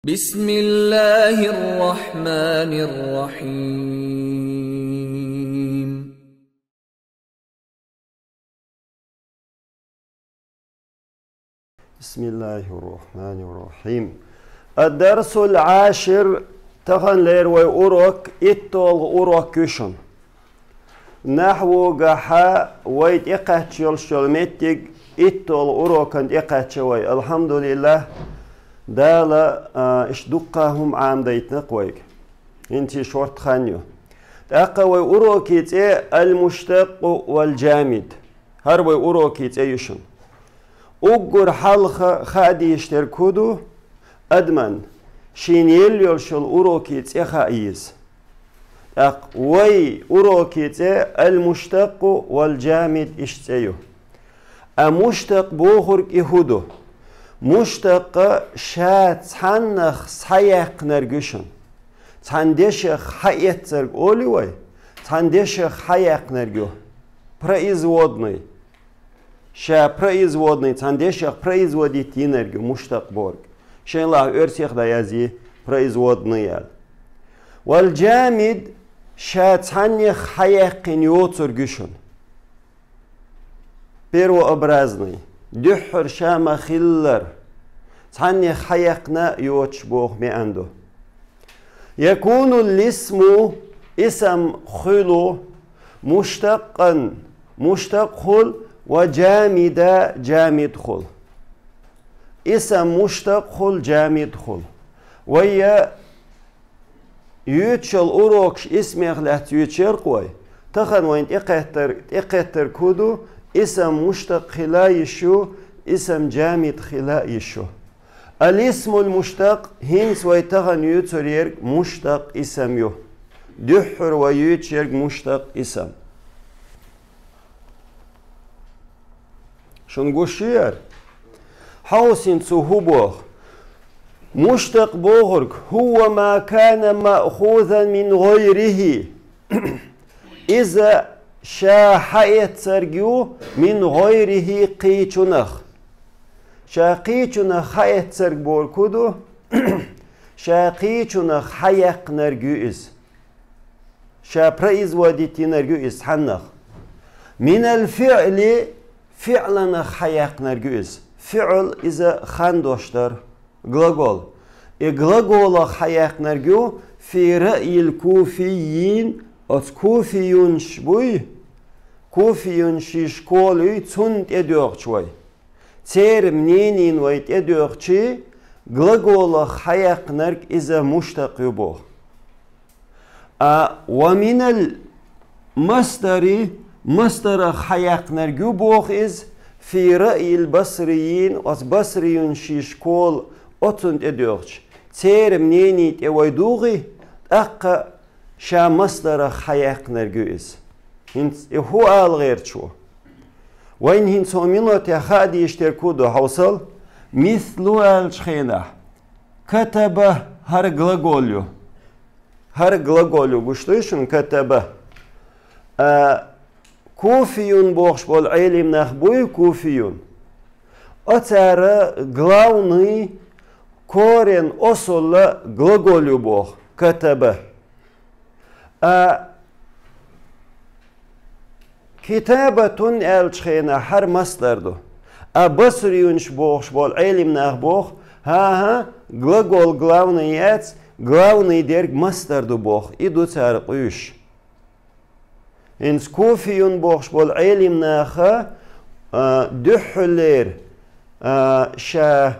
بسم الله الرحمن الرحيم. بسم الله الرحمن الرحيم. الدرس العاشر تخن لير ويوروك اتول اوروك كشن نحو قحا ويت اقاتشل شلمتك اتول اوروك انت اقاتشوي الحمد لله دالا اشدقهم عام ديت نقويك انتي شورت خانيو تاقوي اوروك المشتق والجامد هروي اوروك يشن أجر حلقة خادي يشتركودو أدمن شين يليول شل أوروكيت إخائيز وي أوروكيت المشتق والجامد إشتيو المشتق بوخرك إهودو مشتق شات حنخ سحيق نرجشن تندشخ حيات زرق أولي وي تندشخ حيق نرجو производный شا производный تندشخ производить энергию مشتق بورك شين الله أرسيخ دا يزي производный والجامد شا تنخ حيقين يوتر جشن первообразный دحر شا مخلر تنخ حيقنا يوتش بوخ معنده يكون الاسم اسم خلو مشتقا مشتق خل وجامد جامد خل اسم مشتق خل جامد خل ويا يوتشل اوروكش اسمه لات يوتشر قوي تخن وين اقتر كودو اسم مشتق خلا يشو اسم جامد خلا يشو الاسم المشتق هنس ويتخن يوتشر مشتق اسم يو دحر ويوتشر مشتق اسم شون قشير حوسين سهوبوخ مشتق بوغرك هو ما كان مأخوذا من غيره إذا شا حيت سرجو من غيره قيتنخ شا قيتنخ حيت سرج بوركودو شا قيتنخ حيق نرجو إز شا производить نرجو إز حنخ من الفعل فعلا حيق نرجوز فعل إذا خندوشتر глагол глагол حيق نرجو في رأي الكوفيين أت كوفيون شبوي كوفيون شيشكولي تند إدوغ شوي تير منينين ويت إدوغ شي глагол حيق نرج إذا مشتق يبوغ ومن المصدر مصدر حيق نرجو بوخ إز في رأي البصريين والبصريون شيشكول أتند إدوغش تير منينيت إويدوغي أقا شا مصدر حيق نرجو إز هو آل غير شو وين هن سومينو تخادي يشتركودو حوصل مثلو الشخينة كتب هر глаголю هر глаголю гуштойшун كتب كوفيون بوخش بول علم نخبوي كوفيون أتارا главный корень أصل глаголю بوخ كتب كتابة الشخينة هر مصدر دو بصريونش بوخش بول علم نخبوخ ها глагол главный яц главный дерг مصدر دو بوخ إدو تار قيوش إنس كوفيون بوخش بول علم ناخا دحلير شا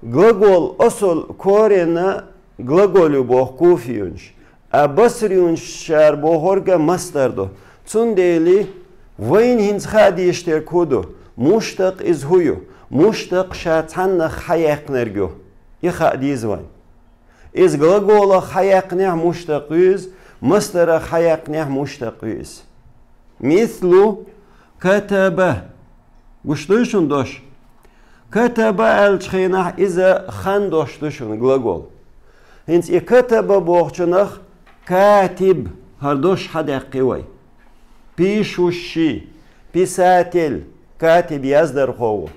глагол أصل كورينا глаголю بوخ كوفيونش بصريونش شار بوخورغا مصدر دو تنديلي وين هنس خادي يشتر كودو مشتق إز هيو مشتق شا تنخ حيق نرجو يخادي زوين إز глагол حيق نه مشتق إز مصدر حيق نه مشتق إز مثلو كتب وشتوشون دوش كتب الشخينة إذا خندوش دوشون глагол هنس كتب بوخشنخ كاتب هردوش حدق قوي пишущий писатель كاتب يصدر هو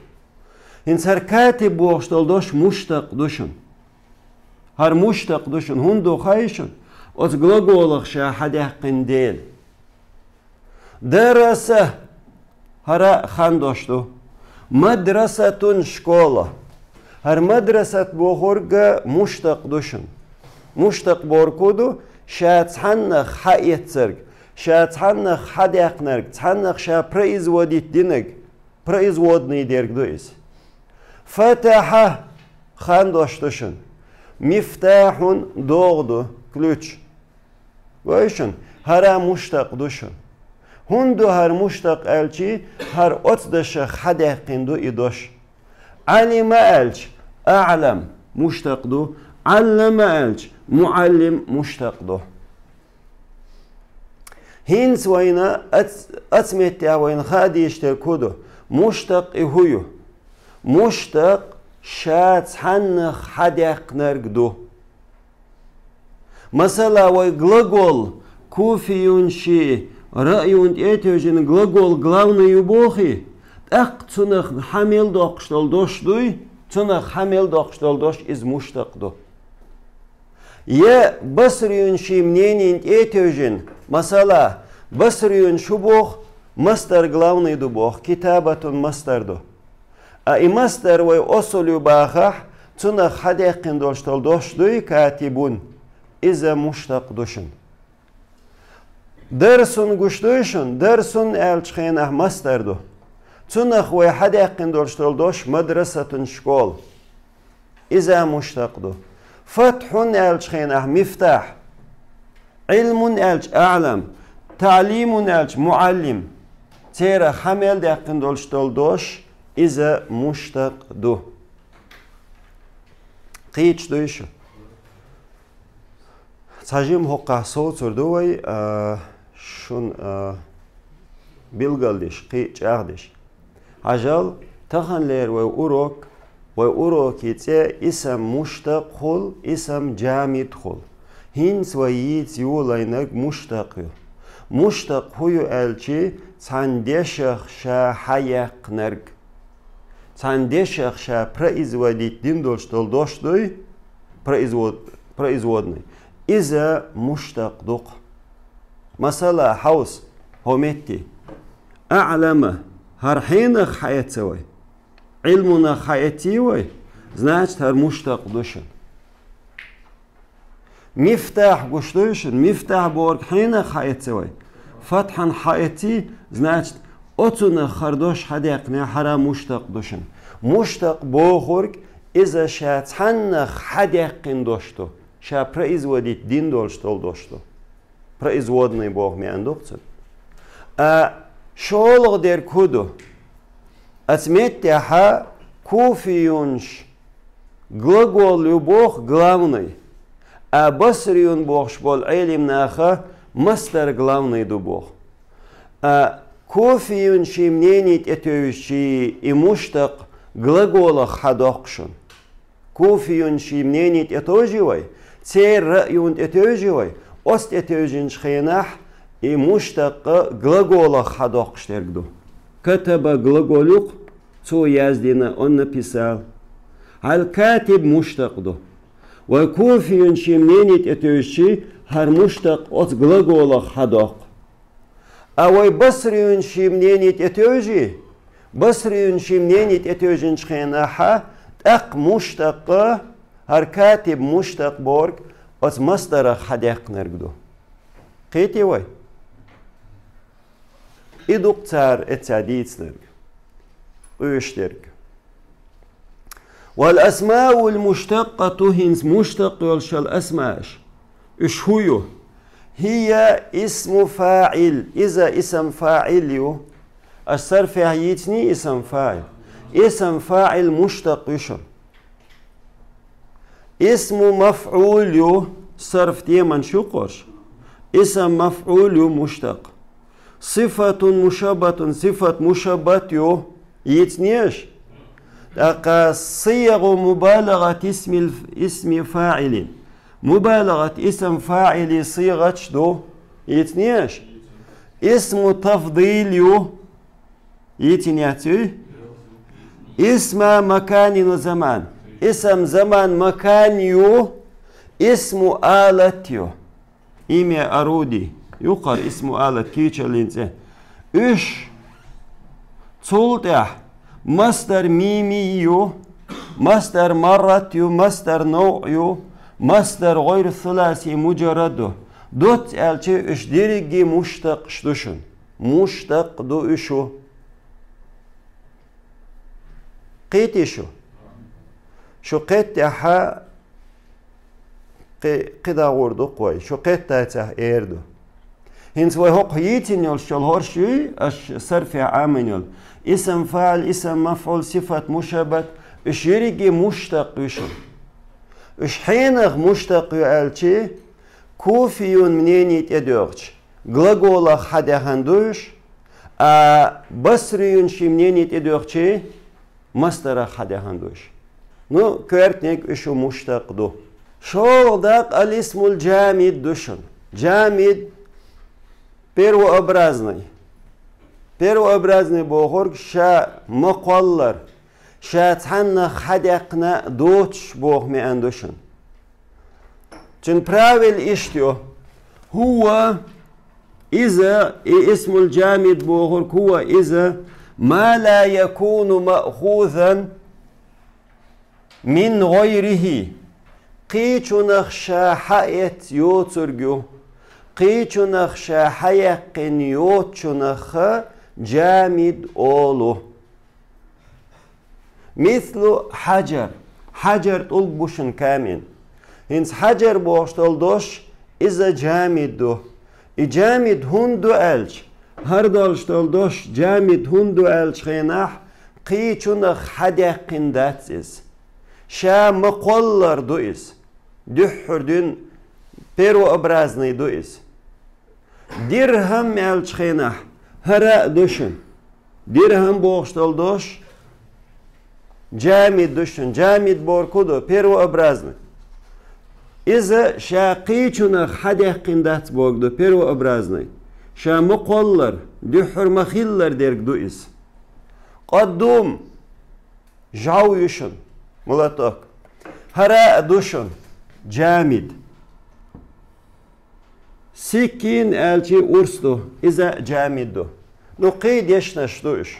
هنس هر كاتب بوخشتل دوش مشتق دوشون هر مشتق دوشن هندو خايشن أز گلگولخ شا حدقن ديل درسة هر خاندوشتو مدرسة شكولة هر مدرسة بوخورگ مشتق دوشن مشتق بوركودو شات حنخ حيتسرگ شات حنخ حدقنرگ حنخ شا производить دينگ производный درگ دويس فتح خاندوشتوشن مفتاح دوغدو ключ ويشن هر مشتق دوشن هندو هر مشتق الچي هر اتدش حدقن دو إدوش علم الچ أعلم مشتق دو علم الچ معلم مشتق دو هينس وينا أتمتع وين خادي يشتركودو مشتق إهويو مشتق شات حنخ حدقنرگ دو مثلا وي глагол куфиюнши райюнт этежин глагол главный бохи так цунах хамел доқштол доштуй цунах хамел доқштол дош из муштақду е басриюнши мнениен этежин مثلا басриюн шубох мастер главный ду бох китабатун мастерду а и мастер вой осулю бахах цунах хадеқин доштол доштуй катибун إذا مشتق دوشن درسون گوشتوشن درسون الچخين مستر دو تنخ واحد يقين دولشتول دوش مدرسة شكول إذا مشتق دو فتح الچخين مفتاح علم الچ أعلم تعليم الچ معلم تيرا حمل يقين دولشتول دوش إذا مشتق دو قيتش دوشو ساجم حقا صوت سردوي شون بيلغالدش قيتش أغدش عجل تخن لير وأوروك يتسي اسم مشتق خل اسم جامد خل هنس وييت يولينك مشتق مشتق هو الچي تاندشخ شا حيق نرگ تاندشخ شا производить دين دولشتول دوشتوي производный إذا مشتق دوق مثلا حوس همتي أعلم هر حين حياة سوي علمنا حياتي وي значит هر مشتق دوشن مفتاح گوشتوشن مفتاح بورك حين حياة سوي فتحا حياتي значит أتونا خردوش حديقنا حرا مشتق دوشن مشتق بوخورك إذا شاتحن حديقن دوشتو شا производить дин дольштол дошту производный бог меандукцин шолог дер куду отметьте куфиюнш глагол любох главный а басриюн бог шбол илим наха мастер главный ду бог куфиюнш мненить этевщи и муштак глагола хадокшун куфиюнш мненить этоживай تير رأيون اتوجوي است اتوجنش خيناح اي مشتق глагола خدوقش ترگدو كتب глаголюк تو يزدينا он написал الكاتب مشتق دو وكوفيون شمنينيت اتوجي هر مشتق от глагола خدوق اوي بصريون شمنينيت اتوجي بصريون شمنينيت اتوجنش خيناح اق مشتق هر كاتب مشتق بورك از مصدر حديق نرگدو قيتي وي إدوق تار اتساديت نرگ ويشترك والأسماء المشتقة هنس مشتق يلشل أسماش إيش هو هي اسم فاعل إذا اسم فاعل يو الصرف هيتني اسم فاعل اسم فاعل مشتق يشل اسم مفعول يو صرف تيمن شقرش اسم مفعول يو مشتق صفة مشبة صفة مشبة يو يتنيش لقى صيغ مبالغة اسم فاعل مبالغة اسم فاعل صيغة دو يتنيش اسم تفضيل يو يتنياتي اسم مكان وزمان اسم زمان مكان يو اسم آلتيو إيمي أرودي يقر اسم آلة كيتشالينزه إش تولتح مصدر ميميو مصدر مرتيو مصدر نوعيو مصدر غير ثلاثي مجرده دوت ألتي إش ديريجي مشتق شدوشن مشتق دو إشو قيتي شو قيت ها قدا غوردو قوي شو قيت تاته إيردو هنس وهوق يتنيول شلهور شوي أش صرف عامنيول اسم فاعل اسم مفعول صفة مشابه إش يريجي مشتق يشو إش حينغ مشتق يالتي كوفيون منين يتدوغش глагола хадяхандуш بصريون شي منين يتدوغشي مصدر хадяхандуш ну كويرتنيك إشو مشتق دو شو داق الاسم الجامد دوشن جامد первообразный بوخورك شا مقولر شا تحنا خدقنا دوتش بوخ مي اندوشن چن правил اشتيو هو إذا اسم الجامد بوخورك هو إذا ما لا يكون مأخوذا من غيره قيچونخ شاحيت يوترجو قيچونخ شاحيقن يوتشونخ جامد أولو مثل حجر تلبوشن كامن هنس حجر بوشتلدوش إذا جامد دو جامد هندو ألش هر دالشتلدوش جامد هندو ألش خيناح قيچونخ حدقن داتسيز شا مقولر دوئس دحردن первообразный دوئس درهم ألشخينح هراء دوشن درهم بوغشتلدوش جامد دوشن جامد بوركودو первообразный إذا شا قيچونخ حدقن دات بوغدو первообразный شا مقولر دحر مخيلر درك دوئس قدوم جاو يشن ملاتوك هراء دوشن جامد سكين ألشي أرسدو إذا جامد دو نقيد يشنشدوش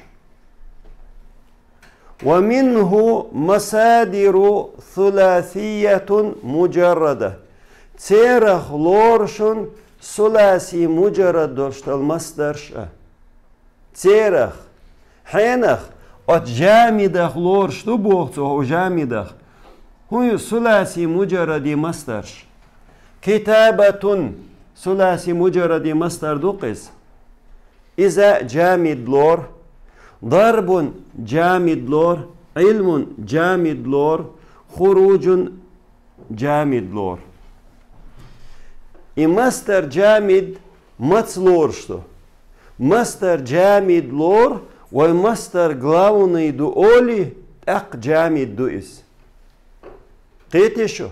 ومنه مصادر ثلاثية مجردة تيرخ لورشن ثلاثي مجرد دوشت المصدرش تيرخ حينخ ات جامدخ لورش دو بوغتو جامدخ هو ثلاثي مجرد مصدرش كتابة ثلاثي مجرد مصدر دوقس إذا جامد لور ضرب جامد لور علم جامد لور خروج جامد لور и مصدر جامد مصلور что مصدر جامد لور ومصدر главный ду оли так جامد дуис قيت شو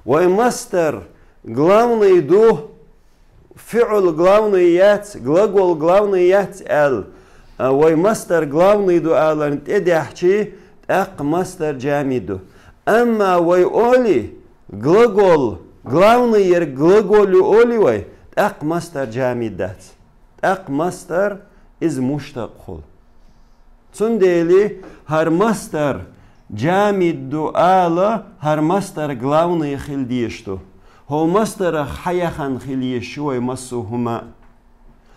ومصدر главный ду فعل главный يات глагол главный يات ال ومصدر главный ду ال تدحشي так مصدر جامد اما ويولي глагол главный ер глаголю оли وي так مصدر جامد دات так مصدر из مشتق خل Цундели хар мастер джамидду ала хар мастер главный хилдиешту. Хо мастера хаяхан хилиешу и массухума.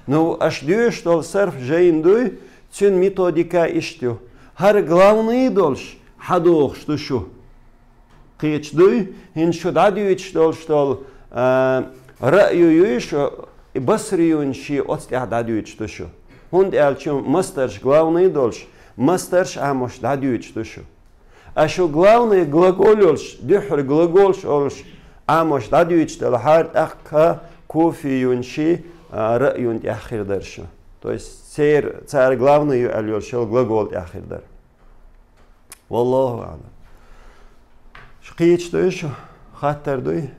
Но аж дюштол сарф жейндуй цун методика ишту. Хар главный дольш хадох штушу. Кичдуй хиншу дадюич дольштол раююишу и басриюнши отстях дадюич тушу. Хунд элчум мастерш главный дольш, мастерш амош дадюич тушу. А что главный глаголёлш, дюхр глаголш олш амош дадюич тел хард ахка кофиюнши раюн яхирдершу. То есть царь главный элёлшел глагол яхирдер. Валлаху алам. Шкич тушу хаттер дуй.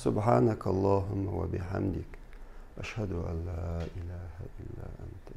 سبحانك اللهم وبحمدك أشهد أن لا إله إلا أنت